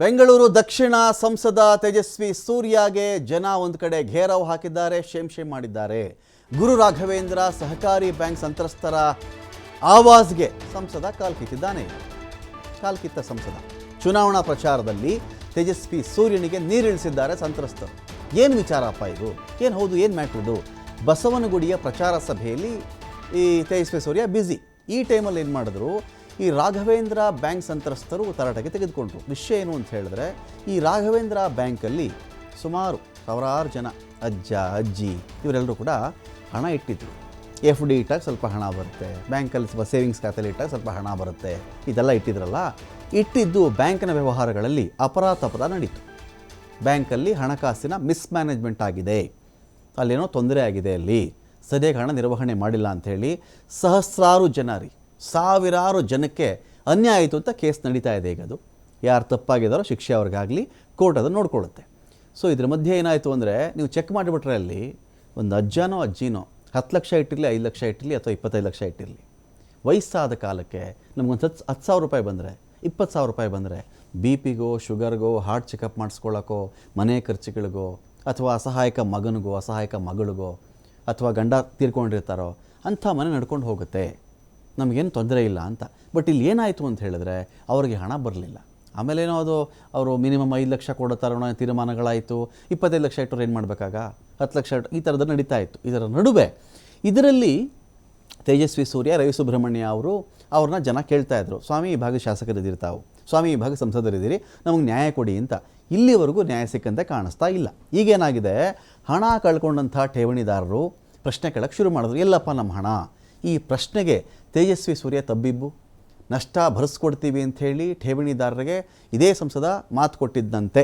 ಬೆಂಗಳೂರು ದಕ್ಷಿಣ ಸಂಸದ ತೇಜಸ್ವಿ ಸೂರ್ಯಗೆ ಜನ ಒಂದು ಕಡೆ ಘೇರಾವ್ ಹಾಕಿದ್ದಾರೆ, ಶೇಮ್ ಮಾಡಿದ್ದಾರೆ. ಗುರು ರಾಘವೇಂದ್ರ ಸಹಕಾರಿ ಬ್ಯಾಂಕ್ ಸಂತ್ರಸ್ತರ ಆವಾಜ್ಗೆ ಸಂಸದ ಕಾಲ್ಕಿತ್ತ ಸಂಸದ ಚುನಾವಣಾ ಪ್ರಚಾರದಲ್ಲಿ ತೇಜಸ್ವಿ ಸೂರ್ಯನಿಗೆ ನೀರಿಳಿಸಿದ್ದಾರೆ ಸಂತ್ರಸ್ತರು. ಏನು ವಿಚಾರಪ್ಪ ಇದು? ಏನು ಹೌದು, ಏನು ಮ್ಯಾಟ್ರ್ ಇದು? ಬಸವನಗುಡಿಯ ಪ್ರಚಾರ ಸಭೆಯಲ್ಲಿ ಈ ತೇಜಸ್ವಿ ಸೂರ್ಯ ಬ್ಯುಸಿ. ಈ ಟೈಮಲ್ಲಿ ಏನು ಮಾಡಿದ್ರು, ಈ ರಾಘವೇಂದ್ರ ಬ್ಯಾಂಕ್ ಸಂತ್ರಸ್ತರು ತರಾಟೆಗೆ ತೆಗೆದುಕೊಂಡ್ರು. ವಿಷಯ ಏನು ಅಂತ ಹೇಳಿದ್ರೆ, ಈ ರಾಘವೇಂದ್ರ ಬ್ಯಾಂಕಲ್ಲಿ ಸುಮಾರು ಸಾವಿರಾರು ಜನ ಅಜ್ಜ ಅಜ್ಜಿ ಇವರೆಲ್ಲರೂ ಕೂಡ ಹಣ ಇಟ್ಟಿದ್ರು. ಎಫ್ ಡಿ ಇಟ್ಟಾಗ ಸ್ವಲ್ಪ ಹಣ ಬರುತ್ತೆ, ಬ್ಯಾಂಕಲ್ಲಿ ಸ್ವಲ್ಪ ಸೇವಿಂಗ್ಸ್ ಖಾತೆಯಲ್ಲಿ ಇಟ್ಟಾಗ ಸ್ವಲ್ಪ ಹಣ ಬರುತ್ತೆ, ಇದೆಲ್ಲ ಇಟ್ಟಿದ್ರಲ್ಲ. ಇಟ್ಟಿದ್ದು ಬ್ಯಾಂಕಿನ ವ್ಯವಹಾರಗಳಲ್ಲಿ ಅಪರಾಧ ನಡೀತು. ಬ್ಯಾಂಕಲ್ಲಿ ಹಣಕಾಸಿನ ಮಿಸ್ಮ್ಯಾನೇಜ್ಮೆಂಟ್ ಆಗಿದೆ, ಅಲ್ಲೇನೋ ತೊಂದರೆ ಆಗಿದೆ, ಅಲ್ಲಿ ಸರಿಯಾಗಿ ಹಣ ನಿರ್ವಹಣೆ ಮಾಡಿಲ್ಲ ಅಂಥೇಳಿ ಸಾವಿರಾರು ಜನಕ್ಕೆ ಅನ್ಯಾಯ ಆಯಿತು ಅಂತ ಕೇಸ್ ನಡೀತಾ ಇದೆ. ಈಗ ಅದು ಯಾರು ತಪ್ಪಾಗಿದ್ದಾರೋ ಶಿಕ್ಷೆ ಅವ್ರಿಗಾಗಲಿ ಕೋರ್ಟ್ ಅದನ್ನು ನೋಡ್ಕೊಳ್ಳುತ್ತೆ. ಸೊ ಇದ್ರ ಮಧ್ಯೆ ಏನಾಯಿತು ಅಂದರೆ, ನೀವು ಚೆಕ್ ಮಾಡಿಬಿಟ್ರೆ ಅಲ್ಲಿ ಒಂದು ಅಜ್ಜನೋ ಅಜ್ಜಿನೋ 10 ಲಕ್ಷ ಇಟ್ಟಿರಲಿ, 5 ಲಕ್ಷ ಇಟ್ಟಿರಲಿ, ಅಥವಾ 25 ಲಕ್ಷ ಇಟ್ಟಿರಲಿ, ವಯಸ್ಸಾದ ಕಾಲಕ್ಕೆ ನಮಗೊಂದು 10,000 ರೂಪಾಯಿ ಬಂದರೆ, 20,000 ರೂಪಾಯಿ ಬಂದರೆ ಬಿ ಪಿಗೋ, ಶುಗರ್ಗೋ, ಹಾರ್ಟ್ ಚೆಕಪ್ ಮಾಡಿಸ್ಕೊಳ್ಳೋಕ್ಕೋ, ಮನೆ ಖರ್ಚುಗಳಿಗೋ, ಅಥವಾ ಅಸಹಾಯಕ ಮಗನಿಗೋ ಅಸಹಾಯಕ ಮಗಳಿಗೋ, ಅಥವಾ ಗಂಡ ತೀರ್ಕೊಂಡಿರ್ತಾರೋ ಅಂಥ ಮನೆ ನಡ್ಕೊಂಡು ಹೋಗುತ್ತೆ, ನಮಗೇನು ತೊಂದರೆ ಇಲ್ಲ ಅಂತ. ಬಟ್ ಇಲ್ಲಿ ಏನಾಯಿತು ಅಂತ ಹೇಳಿದ್ರೆ, ಅವ್ರಿಗೆ ಹಣ ಬರಲಿಲ್ಲ. ಆಮೇಲೆ ಏನೋ ಅದು ಅವರು ಮಿನಿಮಮ್ 5 ಲಕ್ಷ ಕೊಡುತ್ತಾರೋ ತೀರ್ಮಾನಗಳಾಯಿತು. 25 ಲಕ್ಷ ಇಟ್ಟರು ಏನು ಮಾಡಬೇಕಾಗ, 10 ಲಕ್ಷ ಈ ಥರದ್ದು ನಡೀತಾ ಇತ್ತು. ಇದರ ನಡುವೆ ಇದರಲ್ಲಿ ತೇಜಸ್ವಿ ಸೂರ್ಯ, ರವಿ ಸುಬ್ರಹ್ಮಣ್ಯ ಅವ್ರನ್ನ ಜನ ಕೇಳ್ತಾಯಿದ್ರು, ಸ್ವಾಮಿ ಈ ಭಾಗ ಶಾಸಕರಿದ್ದೀರಿ, ತಾವು ಸ್ವಾಮಿ ಈ ಭಾಗ ಸಂಸದರಿದ್ದೀರಿ, ನಮಗೆ ನ್ಯಾಯ ಕೊಡಿ ಅಂತ. ಇಲ್ಲಿವರೆಗೂ ನ್ಯಾಯ ಸಿಕ್ಕಂತೆ ಕಾಣಿಸ್ತಾ ಇಲ್ಲ. ಈಗೇನಾಗಿದೆ, ಹಣ ಕಳ್ಕೊಂಡಂಥ ಠೇವಣಿದಾರರು ಪ್ರಶ್ನೆ ಕೇಳಕ್ಕೆ ಶುರು ಮಾಡಿದ್ರು, ಎಲ್ಲಪ್ಪ ನಮ್ಮ ಹಣ? ಈ ಪ್ರಶ್ನೆಗೆ ತೇಜಸ್ವಿ ಸೂರ್ಯ ತಬ್ಬಿಬ್ಬು, ನಷ್ಟ ಭರಿಸ್ಕೊಡ್ತೀವಿ ಅಂಥೇಳಿ ಠೇವಣಿದಾರರಿಗೆ ಇದೇ ಸಂಸದ ಮಾತು ಕೊಟ್ಟಿದ್ದಂತೆ,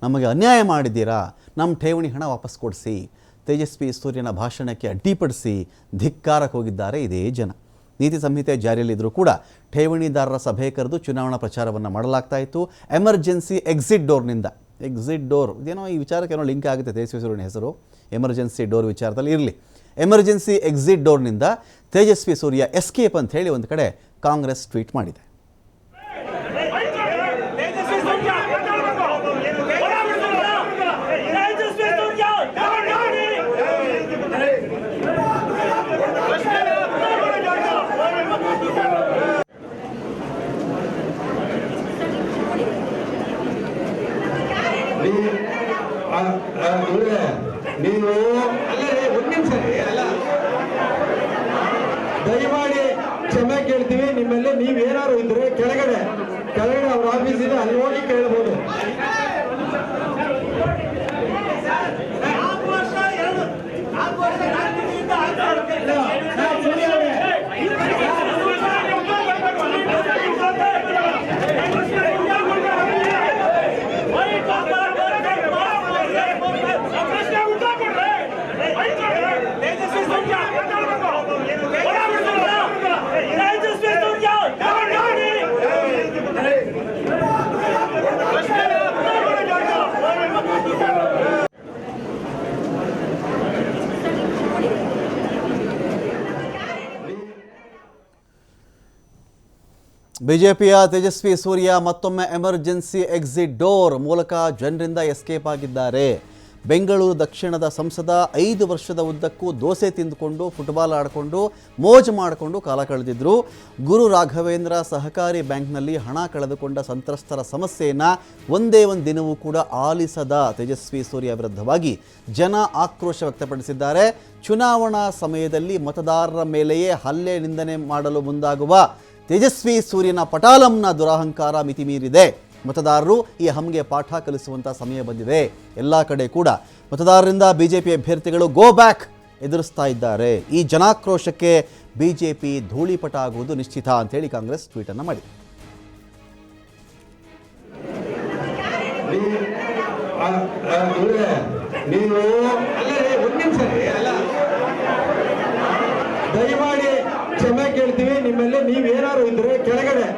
ನಮಗೆ ಅನ್ಯಾಯ ಮಾಡಿದ್ದೀರಾ, ನಮ್ಮ ಠೇವಣಿ ಹಣ ವಾಪಸ್ ಕೊಡಿಸಿ. ತೇಜಸ್ವಿ ಸೂರ್ಯನ ಭಾಷಣಕ್ಕೆ ಅಡ್ಡಿಪಡಿಸಿ ಧಿಕ್ಕಾರಕ್ಕೆ ಹೋಗಿದ್ದಾರೆ ಇದೇ ಜನ. ನೀತಿ ಸಂಹಿತೆ ಜಾರಿಯಲ್ಲಿದ್ದರೂ ಕೂಡ ಠೇವಣಿದಾರರ ಸಭೆ ಕರೆದು ಚುನಾವಣಾ ಪ್ರಚಾರವನ್ನು ಮಾಡಲಾಗ್ತಾ ಇತ್ತು. ಎಮರ್ಜೆನ್ಸಿ ಎಕ್ಸಿಟ್ ಡೋರ್ ಇದೇನೋ ಈ ವಿಚಾರಕ್ಕೆ ಏನೋ ಲಿಂಕ್ ಆಗುತ್ತೆ. ತೇಜಸ್ವಿ ಸೂರ್ಯನ ಹೆಸರು ಎಮರ್ಜೆನ್ಸಿ ಡೋರ್ ವಿಚಾರದಲ್ಲಿ ಇರಲಿ. Emergency exit ಡೋರ್ನಿಂದ Tejasvi Surya escape ಅಂತ ಹೇಳಿ ಒಂದು ಕಡೆ ಕಾಂಗ್ರೆಸ್ ಟ್ವೀಟ್ ಮಾಡಿದೆ. ನೀವು ಒಂದು ನಿಮಿಷ ದಯಮಾಡಿ ಕ್ಷಮೆ ಕೇಳ್ತೀವಿ ನಿಮ್ಮಲ್ಲಿ. ನೀವೇನಾದ್ರು ಇದ್ರೆ ಕೆಳಗಡೆ ಅವ್ರ ಆಫೀಸ್ ಇದೆ, ಅಲ್ಲಿ ಹೋಗಿ ಕೇಳ್ಬೋದು. ಬಿಜೆಪಿಯ ತೇಜಸ್ವಿ ಸೂರ್ಯ ಮತ್ತೊಮ್ಮೆ ಎಮರ್ಜೆನ್ಸಿ ಎಕ್ಸಿಟ್ ಡೋರ್ ಮೂಲಕ ಜನರಿಂದ ಎಸ್ಕೇಪ್ ಆಗಿದ್ದಾರೆ. ಬೆಂಗಳೂರು ದಕ್ಷಿಣದ ಸಂಸದ 5 ವರ್ಷದ ಉದ್ದಕ್ಕೂ ದೋಸೆ ತಿಂದುಕೊಂಡು, ಫುಟ್ಬಾಲ್ ಆಡಿಕೊಂಡು, ಮೋಜು ಮಾಡಿಕೊಂಡು ಕಾಲ ಕಳೆದಿದ್ದರು. ಗುರು ರಾಘವೇಂದ್ರ ಸಹಕಾರಿ ಬ್ಯಾಂಕ್ನಲ್ಲಿ ಹಣ ಕಳೆದುಕೊಂಡ ಸಂತ್ರಸ್ತರ ಸಮಸ್ಯೆಯನ್ನು ಒಂದೇ ಒಂದು ದಿನವೂ ಕೂಡ ಆಲಿಸದ ತೇಜಸ್ವಿ ಸೂರ್ಯ ವಿರುದ್ಧವಾಗಿ ಜನ ಆಕ್ರೋಶ ವ್ಯಕ್ತಪಡಿಸಿದ್ದಾರೆ. ಚುನಾವಣಾ ಸಮಯದಲ್ಲಿ ಮತದಾರರ ಮೇಲೆಯೇ ಹಲ್ಲೆ ನಿಂದನೆ ಮಾಡಲು ಮುಂದಾಗುವ ತೇಜಸ್ವಿ ಸೂರ್ಯನ ಪಟಾಲಂನ ದುರಹಂಕಾರ ಮಿತಿಮೀರಿದೆ. ಮತದಾರರು ಈ ಹಮ್ಗೆ ಪಾಠ ಕಲಿಸುವಂಥ ಸಮಯ ಬಂದಿದೆ. ಎಲ್ಲ ಕಡೆ ಕೂಡ ಮತದಾರರಿಂದ ಬಿಜೆಪಿ ಅಭ್ಯರ್ಥಿಗಳು ಗೋ ಬ್ಯಾಕ್ ಎದುರಿಸ್ತಾ ಇದ್ದಾರೆ. ಈ ಜನಾಕ್ರೋಶಕ್ಕೆ ಬಿಜೆಪಿ ಧೂಳಿಪಟ ಆಗುವುದು ನಿಶ್ಚಿತ ಅಂತೇಳಿ ಕಾಂಗ್ರೆಸ್ ಟ್ವೀಟ್ ಅನ್ನು ಮಾಡಿದೆ. ನೀವು ಒಂದು ನಿಮಿಷ ದಯಮಾಡಿ ಕ್ಷಮೆ ಕೇಳ್ತೀವಿ ನಿಮ್ಮಲ್ಲಿ. ನೀವೇನಾದ್ರು ಇದ್ರೆ ಕೆಳಗಡೆ